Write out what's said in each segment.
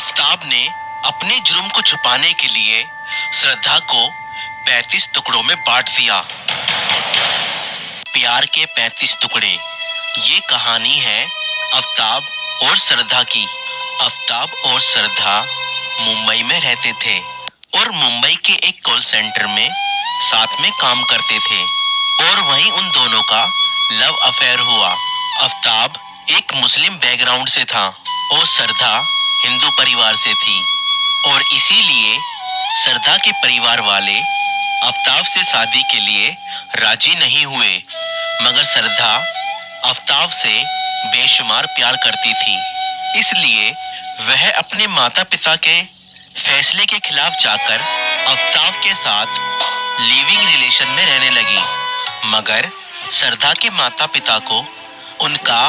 आफ्ताब ने अपने जुर्म को छुपाने के लिए श्रद्धा को 35 टुकड़ों में बांट दिया। प्यार के 35 टुकड़े। ये कहानी है आफ्ताब और श्रद्धा की। आफ्ताब और श्रद्धा मुंबई में रहते थे और मुंबई के एक कॉल सेंटर में साथ में काम करते थे और वहीं उन दोनों का लव अफेयर हुआ। आफ्ताब एक मुस्लिम बैकग्राउंड से था और श्रद्धा हिंदू परिवार से थी और इसीलिए श्रद्धा के परिवार वाले आफ्ताब से शादी के लिए राजी नहीं हुए, मगर श्रद्धा आफ्ताब से बेशुमार प्यार करती थी, इसलिए वह अपने माता पिता के फैसले के खिलाफ जाकर आफ्ताब के साथ लिविंग रिलेशन में रहने लगी। मगर श्रद्धा के माता पिता को उनका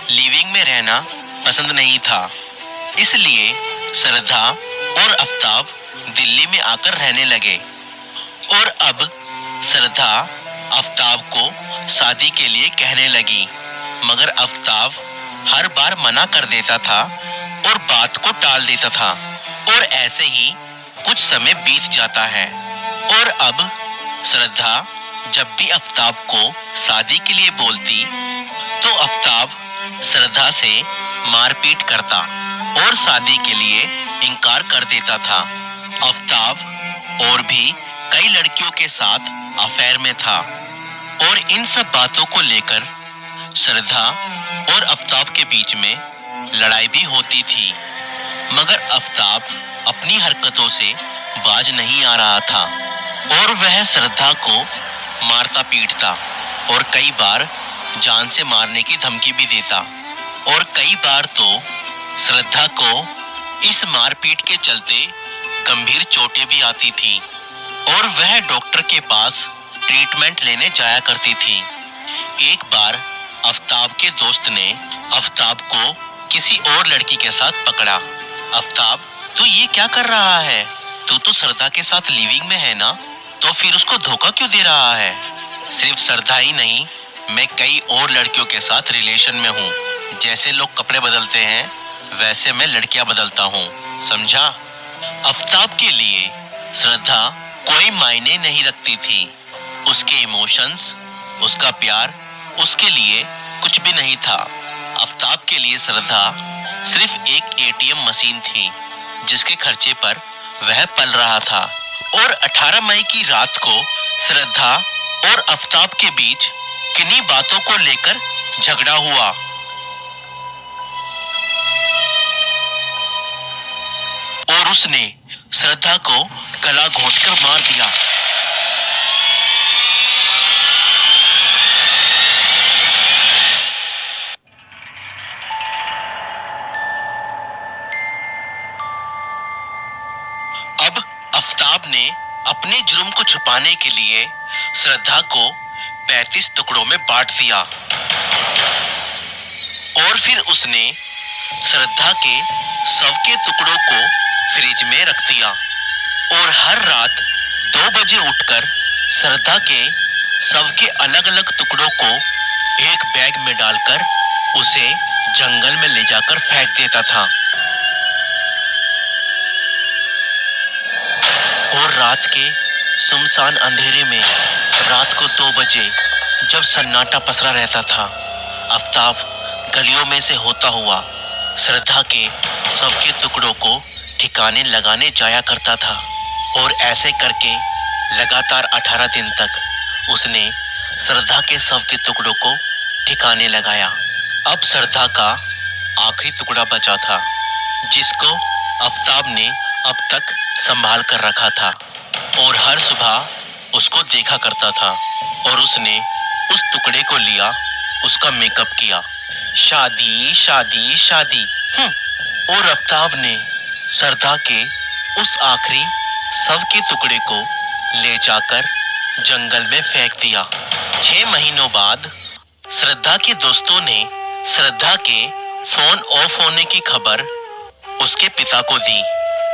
लिविंग में रहना पसंद नहीं था, इसलिए श्रद्धा और आफ्ताब दिल्ली में आकर रहने लगे और अब श्रद्धा आफ्ताब को शादी के लिए कहने लगी, मगर आफ्ताब हर बार मना कर देता था और बात को टाल देता था और ऐसे ही कुछ समय बीत जाता है। और अब श्रद्धा जब भी आफ्ताब को शादी के लिए बोलती तो आफ्ताब श्रद्धा से मारपीट करता और शादी के लिए इनकार कर देता था। आफ्ताब और भी कई लड़कियों के साथ अफेयर में था और इन सब बातों को लेकर श्रद्धा और आफ्ताब के बीच में लड़ाई भी होती थी, मगर आफ्ताब अपनी हरकतों से बाज नहीं आ रहा था और वह श्रद्धा को मारता पीटता और कई बार जान से मारने की धमकी भी देता और कई बार तो श्रद्धा को इस मारपीट के चलते गंभीर चोटें भी आती थी और वह डॉक्टर के पास ट्रीटमेंट लेने जाया करती थी। एक बार आफ्ताब के दोस्त ने आफ्ताब को किसी और लड़की के साथ पकड़ा। आफ्ताब, तू ये क्या कर रहा है? तू तो श्रद्धा के साथ लिविंग में है ना, तो फिर उसको धोखा क्यों दे रहा है? सिर्फ श्रद्धा ही नहीं, मैं कई और लड़कियों के साथ रिलेशन में हूँ। जैसे लोग कपड़े बदलते हैं वैसे मैं लड़कियां बदलता हूँ, समझा? आफ्ताब के लिए श्रद्धा कोई मायने नहीं रखती थी। उसके इमोशंस, उसका प्यार उसके लिए कुछ भी नहीं था। आफ्ताब के लिए श्रद्धा सिर्फ एक एटीएम मशीन थी जिसके खर्चे पर वह पल रहा था। और 18 मई की रात को श्रद्धा और आफ्ताब के बीच किन्हीं बातों को लेकर झगड़ा हुआ और उसने श्रद्धा को गला घोंटकर मार दिया। अब आफ्ताब ने अपने जुर्म को छुपाने के लिए श्रद्धा को 35 टुकड़ों में बांट दिया और फिर उसने श्रद्धा के शव के टुकड़ों को फ्रिज में रख दिया और हर रात 2 बजे उठकर श्रद्धा के शव के अलग अलग टुकड़ों को एक बैग में डालकर उसे जंगल में ले जाकर फेंक देता था। और रात के सुनसान अंधेरे में रात को 2 बजे जब सन्नाटा पसरा रहता था, आफ्ताब गलियों में से होता हुआ श्रद्धा के शव के टुकड़ों को ठिकाने लगाने जाया करता था और ऐसे करके लगातार 18 दिन तक उसने श्रद्धा के शव के टुकड़ों को ठिकाने लगाया। अब श्रद्धा का आखिरी टुकड़ा बचा था जिसको आफ्ताब ने अब तक संभाल कर रखा था और हर सुबह उसको देखा करता था और उसने उस टुकड़े को लिया, उसका मेकअप किया, शादी शादी शादी। और आफ्ताब ने श्रद्धा के उस आखिरी शव के टुकड़े को ले जाकर जंगल में फेंक दिया। 6 महीनों बाद श्रद्धा के दोस्तों ने श्रद्धा के फोन ऑफ होने की खबर उसके पिता को दी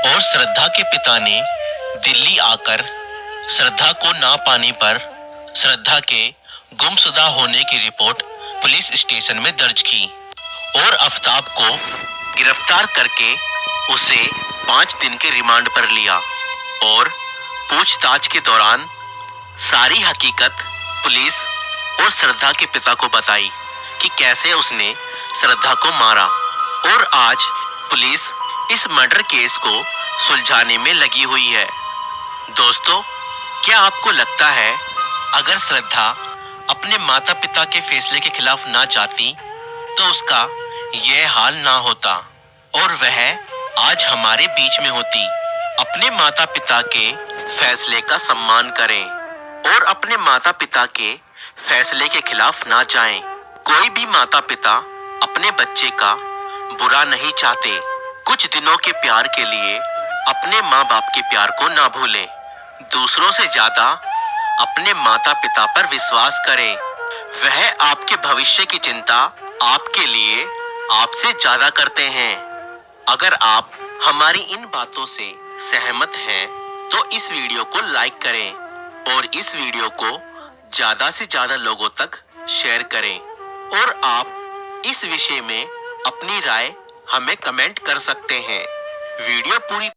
और श्रद्धा के पिता ने दिल्ली आकर श्रद्धा को ना पाने पर श्रद्धा के गुमशुदा होने की रिपोर्ट पुलिस स्टेशन में दर्ज की और आफ्ताब को गिरफ्तार करके उसे 5 दिन के रिमांड पर लिया और पूछताछ के दौरान सारी हकीकत पुलिस और श्रद्धा के पिता को बताई कि कैसे उसने श्रद्धा को मारा। और आज पुलिस इस मर्डर केस को सुलझाने में लगी हुई है। दोस्तों, क्या आपको लगता है अगर श्रद्धा अपने माता पिता के फैसले के खिलाफ ना जाती तो उसका यह हाल ना होता और वह आज हमारे बीच में होती? अपने माता पिता के फैसले का सम्मान करें और अपने माता पिता के फैसले के खिलाफ ना जाएं। कोई भी माता पिता अपने बच्चे का बुरा नहीं चाहते। कुछ दिनों के प्यार के लिए अपने माँ बाप के प्यार को ना भूलें। दूसरों से ज्यादा अपने माता पिता पर विश्वास करें। वह आपके भविष्य की चिंता आपके लिए आपसे ज्यादा करते हैं। अगर आप हमारी इन बातों से सहमत हैं तो इस वीडियो को लाइक करें और इस वीडियो को ज्यादा से ज्यादा लोगों तक शेयर करें। और आप इस विषय में अपनी राय हमें कमेंट कर सकते हैं। वीडियो पूरी